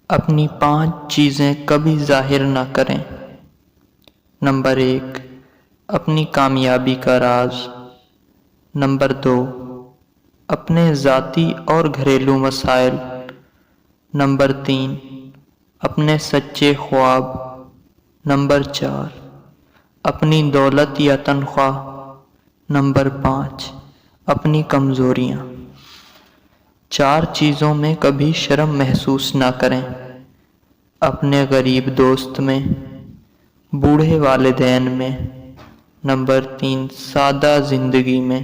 اپنی 5 چیزیں کبھی ظاہر نہ کریں۔ نمبر 1، اپنی کامیابی کا راز۔ نمبر 2، اپنے ذاتی اور گھریلو مسائل۔ نمبر 3، اپنے سچے خواب۔ نمبر 4، اپنی دولت یا تنخواہ۔ نمبر 5، اپنی کمزوریاں۔ 4 چیزوں میں کبھی شرم محسوس نہ کریں۔ اپنے غریب دوست میں، بوڑھے والدین میں۔ نمبر 3، سادہ زندگی میں۔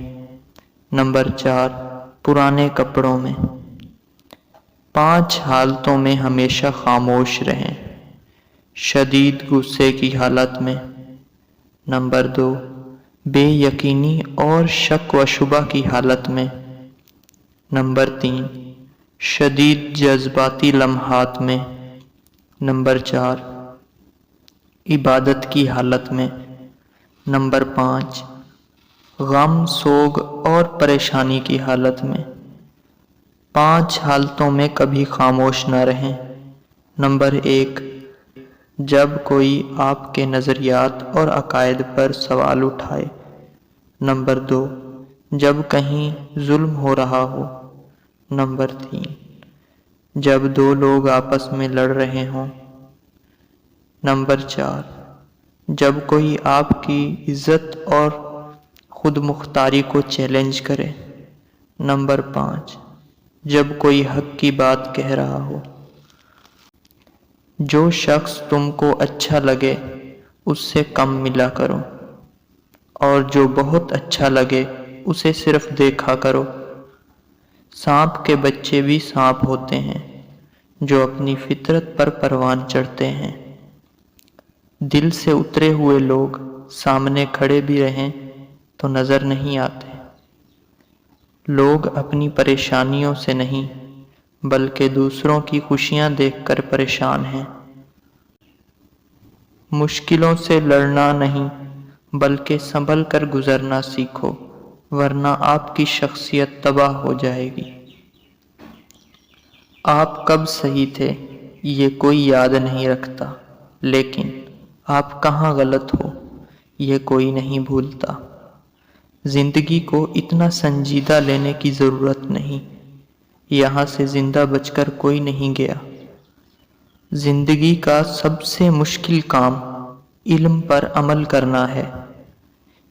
نمبر 4، پرانے کپڑوں میں۔ 5 حالتوں میں ہمیشہ خاموش رہیں۔ شدید غصے کی حالت میں۔ نمبر 2، بے یقینی اور شک و شبہ کی حالت میں۔ نمبر 3، شدید جذباتی لمحات میں۔ نمبر 4، عبادت کی حالت میں۔ نمبر 5، غم، سوگ اور پریشانی کی حالت میں۔ 5 حالتوں میں کبھی خاموش نہ رہیں۔ نمبر 1، جب کوئی آپ کے نظریات اور عقائد پر سوال اٹھائے۔ نمبر 2، جب کہیں ظلم ہو رہا ہو۔ نمبر 3، جب 2 لوگ آپس میں لڑ رہے ہوں۔ نمبر 4، جب کوئی آپ کی عزت اور خود مختاری کو چیلنج کرے۔ نمبر 5، جب کوئی حق کی بات کہہ رہا ہو۔ جو شخص تم کو اچھا لگے اس سے کم ملا کرو، اور جو بہت اچھا لگے اسے صرف دیکھا کرو۔ سانپ کے بچے بھی سانپ ہوتے ہیں جو اپنی فطرت پر پروان چڑھتے ہیں۔ دل سے اترے ہوئے لوگ سامنے کھڑے بھی رہیں تو نظر نہیں آتے۔ لوگ اپنی پریشانیوں سے نہیں بلکہ دوسروں کی خوشیاں دیکھ کر پریشان ہیں۔ مشکلوں سے لڑنا نہیں بلکہ سنبھل کر گزرنا سیکھو، ورنہ آپ کی شخصیت تباہ ہو جائے گی۔ آپ کب صحیح تھے یہ کوئی یاد نہیں رکھتا، لیکن آپ کہاں غلط ہو یہ کوئی نہیں بھولتا۔ زندگی کو اتنا سنجیدہ لینے کی ضرورت نہیں، یہاں سے زندہ بچ کر کوئی نہیں گیا۔ زندگی کا سب سے مشکل کام علم پر عمل کرنا ہے۔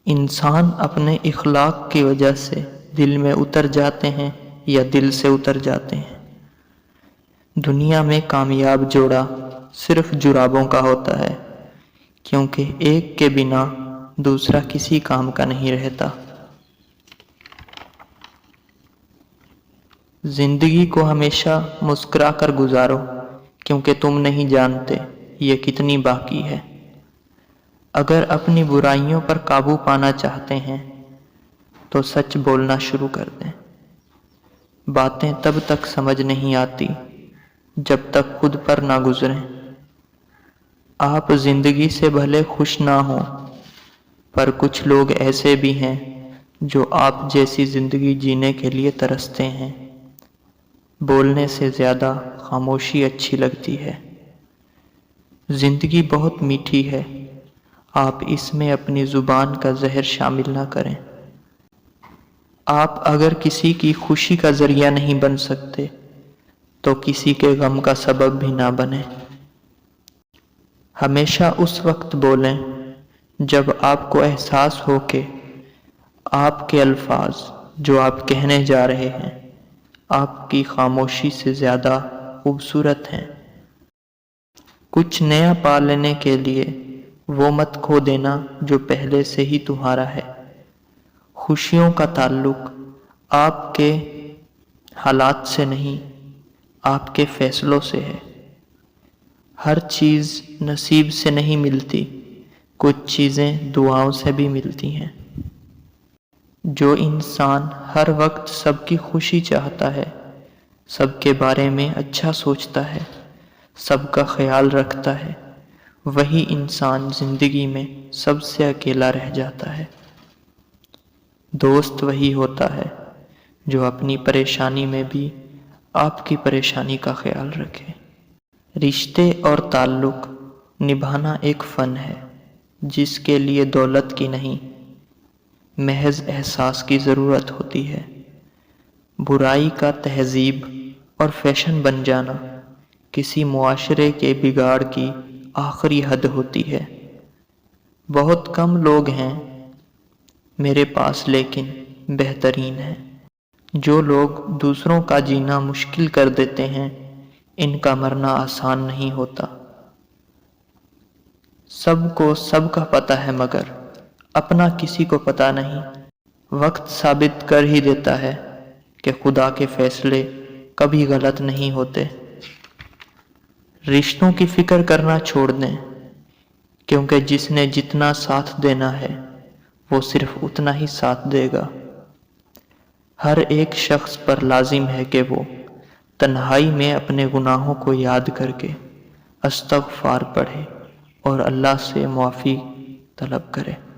انسان اپنے اخلاق کی وجہ سے دل میں اتر جاتے ہیں یا دل سے اتر جاتے ہیں۔ دنیا میں کامیاب جوڑا صرف جرابوں کا ہوتا ہے، کیونکہ ایک کے بنا دوسرا کسی کام کا نہیں رہتا۔ زندگی کو ہمیشہ مسکرا کر گزارو، کیونکہ تم نہیں جانتے یہ کتنی باقی ہے۔ اگر اپنی برائیوں پر قابو پانا چاہتے ہیں تو سچ بولنا شروع کر دیں۔ باتیں تب تک سمجھ نہیں آتی جب تک خود پر نہ گزریں۔ آپ زندگی سے بھلے خوش نہ ہوں، پر کچھ لوگ ایسے بھی ہیں جو آپ جیسی زندگی جینے کے لیے ترستے ہیں۔ بولنے سے زیادہ خاموشی اچھی لگتی ہے۔ زندگی بہت میٹھی ہے، آپ اس میں اپنی زبان کا زہر شامل نہ کریں۔ آپ اگر کسی کی خوشی کا ذریعہ نہیں بن سکتے تو کسی کے غم کا سبب بھی نہ بنیں۔ ہمیشہ اس وقت بولیں جب آپ کو احساس ہو کہ آپ کے الفاظ جو آپ کہنے جا رہے ہیں آپ کی خاموشی سے زیادہ خوبصورت ہیں۔ کچھ نیا پا لینے کے لیے وہ مت کھو دینا جو پہلے سے ہی تمہارا ہے۔ خوشیوں کا تعلق آپ کے حالات سے نہیں، آپ کے فیصلوں سے ہے۔ ہر چیز نصیب سے نہیں ملتی، کچھ چیزیں دعاؤں سے بھی ملتی ہیں۔ جو انسان ہر وقت سب کی خوشی چاہتا ہے، سب کے بارے میں اچھا سوچتا ہے، سب کا خیال رکھتا ہے، وہی انسان زندگی میں سب سے اکیلا رہ جاتا ہے۔ دوست وہی ہوتا ہے جو اپنی پریشانی میں بھی آپ کی پریشانی کا خیال رکھے۔ رشتے اور تعلق نبھانا ایک فن ہے جس کے لیے دولت کی نہیں، محض احساس کی ضرورت ہوتی ہے۔ برائی کا تہذیب اور فیشن بن جانا کسی معاشرے کے بگاڑ کی آخری حد ہوتی ہے۔ بہت کم لوگ ہیں میرے پاس لیکن بہترین ہیں۔ جو لوگ دوسروں کا جینا مشکل کر دیتے ہیں ان کا مرنا آسان نہیں ہوتا۔ سب کو سب کا پتہ ہے مگر اپنا کسی کو پتہ نہیں۔ وقت ثابت کر ہی دیتا ہے کہ خدا کے فیصلے کبھی غلط نہیں ہوتے۔ رشتوں کی فکر کرنا چھوڑ دیں، کیونکہ جس نے جتنا ساتھ دینا ہے وہ صرف اتنا ہی ساتھ دے گا۔ ہر ایک شخص پر لازم ہے کہ وہ تنہائی میں اپنے گناہوں کو یاد کر کے استغفار پڑھے اور اللہ سے معافی طلب کرے۔